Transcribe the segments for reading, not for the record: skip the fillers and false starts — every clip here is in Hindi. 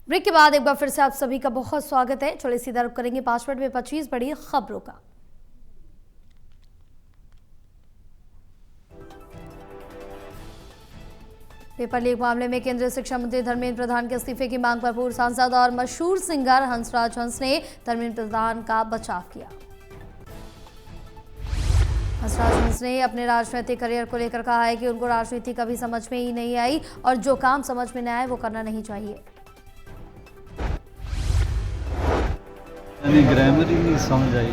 ब्रेक के बाद एक बार फिर से आप सभी का बहुत स्वागत है। चलिए सीधा रुख करेंगे 5 मिनट में 25 बड़ी खबरों का। पेपर लीक मामले में केंद्रीय शिक्षा मंत्री धर्मेंद्र प्रधान के इस्तीफे की मांग पर पूर्व सांसद और मशहूर सिंगर हंसराज हंस ने धर्मेंद्र प्रधान का बचाव किया। हंसराज हंस ने अपने राजनीतिक करियर को लेकर कहा है कि उनको राजनीति कभी समझ में ही नहीं आई और जो काम समझ में न आए वो करना नहीं चाहिए। ग्रामर ही नहीं समझ आई।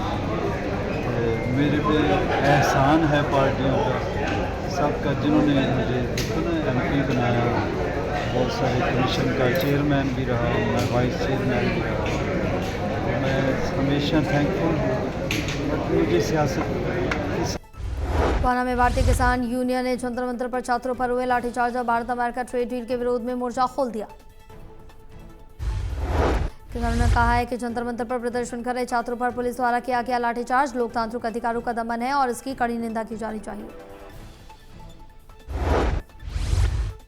मेरे पे एहसान है पार्टियों का, सबका, जिन्होंने मुझे MP बनाया, बहुत सारे कमीशन का चेयरमैन भी रहा, मैं वाइस चेयरमैन भी रहा। मैं हमेशा थैंकफुल हूँ। मुझे सियासत गोहाना में भारतीय किसान यूनियन ने जंतर मंतर पर छात्रों पर हुए लाठीचार्ज और भारत अमेरिका ट्रेड डील के विरोध में मोर्चा खोल दिया। किसानों ने कहा है कि जंतर मंतर पर प्रदर्शन कर रहे छात्रों पर पुलिस द्वारा किया गया लाठीचार्ज लोकतांत्रिक अधिकारों का दमन है और इसकी कड़ी निंदा की जानी चाहिए।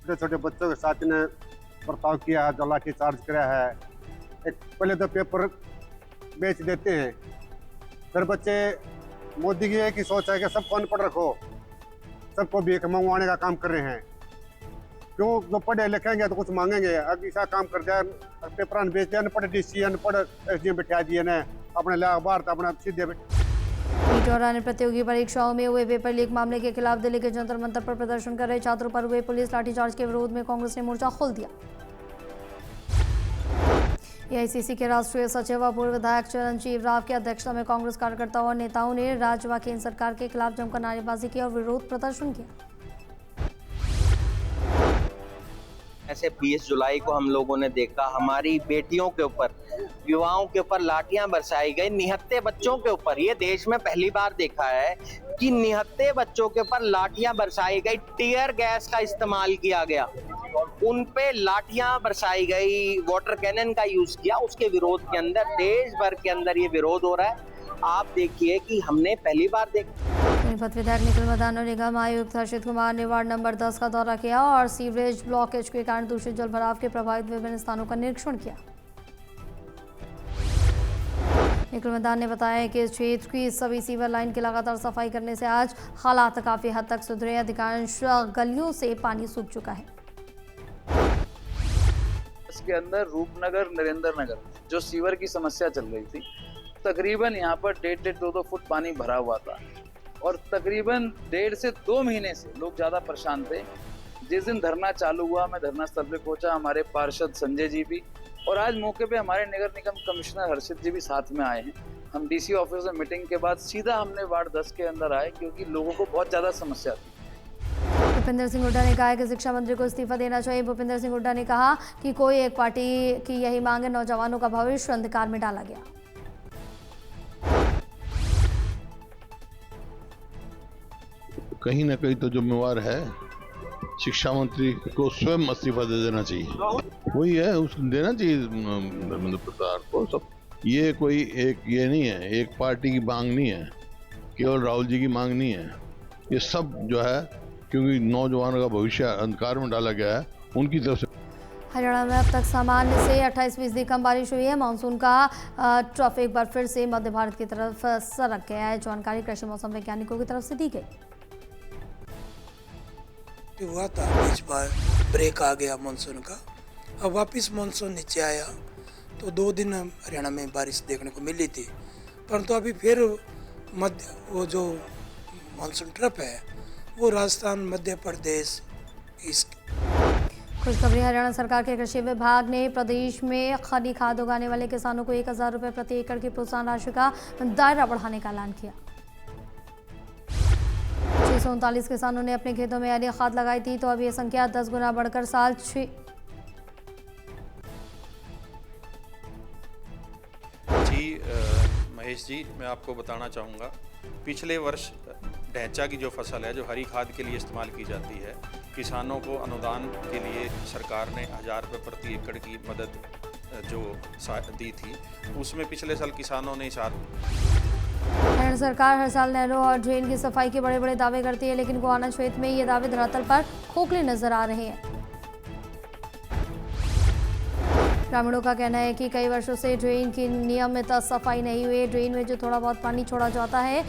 छोटे छोटे बच्चों के साथ इन्हें बर्ताव किया है, जो लाठीचार्ज किया है। एक पहले तो पेपर बेच देते हैं, फिर बच्चे, मोदी की एक ही सोच है कि सबको अनपढ़ रखो, सबको भीख मंगवाने का काम कर रहे हैं। क्यों? जो पढ़े लिखेंगे तो कुछ मांगेंगे, अगर ऐसा काम कर दिया, पेपर बेच दिया, अनपढ़ DC अनपढ़ SDM बिठा दिए ने अपने बाहर अपना सीधे ने प्रतियोगी परीक्षाओं में हुए पेपर लीक मामले के खिलाफ दिल्ली के जंतर मंतर पर प्रदर्शन कर रहे छात्रों पर हुए पुलिस लाठीचार्ज के विरोध में कांग्रेस ने मोर्चा खोल दिया। AICC के राष्ट्रीय सचिव और पूर्व विधायक चिरंजीव राव की अध्यक्षता में कांग्रेस कार्यकर्ताओं और नेताओं ने राज्य व केंद्र सरकार के खिलाफ जमकर नारेबाजी की और विरोध प्रदर्शन किया। ऐसे 20 जुलाई को हम लोगों ने देखा हमारी बेटियों के ऊपर, युवाओं के ऊपर लाठियां बरसाई गई, निहत्थे बच्चों के ऊपर। ये देश में पहली बार देखा है कि निहत्थे बच्चों के ऊपर लाठियां बरसाई गई, टीयर गैस का इस्तेमाल किया गया, उन पे लाठियां बरसाई गई, वाटर कैनन का यूज किया। उसके विरोध के अंदर देश भर के अंदर ये विरोध हो रहा है। आप देखिए कि हमने पहली बार देखा। सोनीपत विधायक निखिल मदान और निगम आयुक्त हर्षित कुमार ने वार्ड नंबर 10 का दौरा किया और सीवरेज ब्लॉकेज के कारण दूषित जल भराव के प्रभावित विभिन्न स्थानों का निरीक्षण किया। निखिल मदान ने बताया कि इस क्षेत्र की सभी सीवर लाइन की लगातार सफाई करने से आज हालात काफी हद तक सुधरे। अधिकांश गलियों से पानी सूख चुका है। इसके अंदर रूपनगर, नरेंद्र नगर जो सीवर की समस्या चल रही थी, तकरीबन यहाँ पर 1.5-2 फुट पानी भरा हुआ था और तकरीबन 1.5 से 2 महीने से लोग ज़्यादा परेशान थे। जिस दिन धरना चालू हुआ, मैं धरना स्थल पे पहुंचा, हमारे पार्षद संजय जी भी, और आज मौके पे हमारे नगर निगम कमिश्नर हर्षित जी भी साथ में आए हैं। हम DC ऑफिस में मीटिंग के बाद सीधा हमने वार्ड 10 के अंदर आए, क्योंकि लोगों को बहुत ज़्यादा समस्या थी। भूपेंद्र सिंह हुड्डा ने कहा है कि शिक्षा मंत्री को इस्तीफा देना चाहिए। भूपेंद्र सिंह हुड्डा ने कहा कि कोई एक पार्टी की यही मांग है, नौजवानों का भविष्य अंधकार में डाला गया। कहीं ना कहीं तो जिम्मेवार है, शिक्षा मंत्री को स्वयं इस्तीफा दे देना चाहिए। वही है, उसको देना चाहिए धर्मेंद्र प्रधान को। सब ये कोई एक ये नहीं है, एक पार्टी की मांग नहीं है, केवल राहुल जी की मांग नहीं है। ये सब जो है, क्योंकि नौजवानों का भविष्य अंधकार में डाला गया है, उनकी तरफ से। हरियाणा में अब तक सामान्य से 28% कम बारिश हुई है। मानसून का ट्रफ एक बार फिर से मध्य भारत की तरफ सरक गया है। जानकारी कृषि मौसम वैज्ञानिकों की तरफ से दी गई। हुआ था, बीच बार ब्रेक आ गया मानसून का, अब वापस मानसून नीचे आया तो 2 दिन हरियाणा में बारिश देखने को मिली थी, परंतु अभी फिर वो जो मानसून ट्रफ है वो राजस्थान, मध्य प्रदेश खुशखबरी, हरियाणा सरकार के कृषि विभाग ने प्रदेश में खली खाद उगाने वाले किसानों को 1000 रुपये प्रति एकड़ की प्रोत्साहन राशि का दायरा बढ़ाने का ऐलान किया। 639 किसानों ने अपने खेतों में यूरिया खाद लगाई थी, तो अब यह संख्या 10 गुना बढ़कर साल 6। जी महेश जी, मैं आपको बताना चाहूँगा, पिछले वर्ष ढैंचा की जो फसल है, जो हरी खाद के लिए इस्तेमाल की जाती है, किसानों को अनुदान के लिए सरकार ने 1000 रुपये प्रति एकड़ की मदद जो दी थी, उसमें पिछले साल किसानों ने हरियाणा सरकार हर साल नहरों और ड्रेन की सफाई के बड़े बड़े दावे करती है, लेकिन गोहाना क्षेत्र में ये दावे धरातल पर खोखले नजर आ रहे हैं। ग्रामीणों का कहना है कि कई वर्षों से ड्रेन की नियमित सफाई नहीं हुई। ड्रेन में जो थोड़ा बहुत पानी छोड़ा जाता है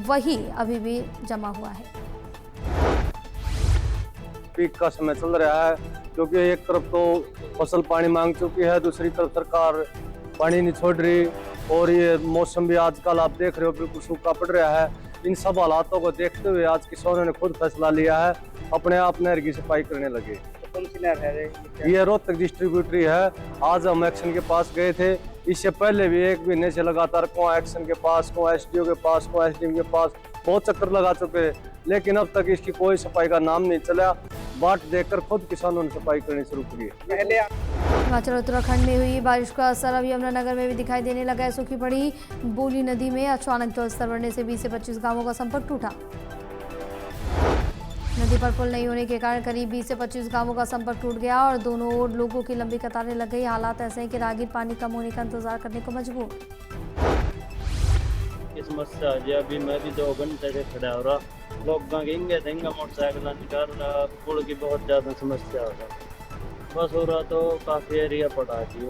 वही अभी भी जमा हुआ है। पीक का समय चल रहा है, क्योंकि एक तरफ तो फसल पानी मांग चुकी है, दूसरी तरफ सरकार पानी नहीं छोड़ रही, और ये मौसम भी आजकल आप देख रहे हो बिल्कुल सूखा पड़ रहा है। इन सब हालातों को देखते हुए आज किसानों ने खुद फैसला लिया है, अपने आप नहर की सफाई करने लगे। तो कौन सी नहर है? ये रोहतक डिस्ट्रीब्यूटरी है। आज हम एक्शन के पास गए थे, इससे पहले भी एक महीने से लगातार को एक्शन के पास, को एसडीओ के पास, को एसडीएम के पास बहुत चक्कर लगा चुके, लेकिन अब तक इसकी कोई सफाई का नाम नहीं चला। बाट देखकर खुद किसानों ने सफाई करनी शुरू की। पहले हिमाचल उत्तराखंड में हुई बारिश का असर अब यमुनानगर में भी दिखाई देने लगा है। सूखी पड़ी बोली नदी में अचानक जलस्तर बढ़ने से 20 से 25 गांवों का संपर्क टूटा। नदी पर पुल नहीं होने के कारण करीब 20 से 25 गांवों का संपर्क टूट गया और दोनों ओर लोगों की लंबी कतारें लग गई। हालात ऐसे हैं कि राहगीर पानी कम होने का इंतजार करने को मजबूर। समस्या है अभी मैं भी 2 घंटे से खड़ा हो रहा, लोग गंगे देंगे मोटरसाइकिल निकाल रहा, पुल की बहुत ज़्यादा समस्या हो रहा, बस हो रहा तो काफ़ी एरिया पड़ा जी।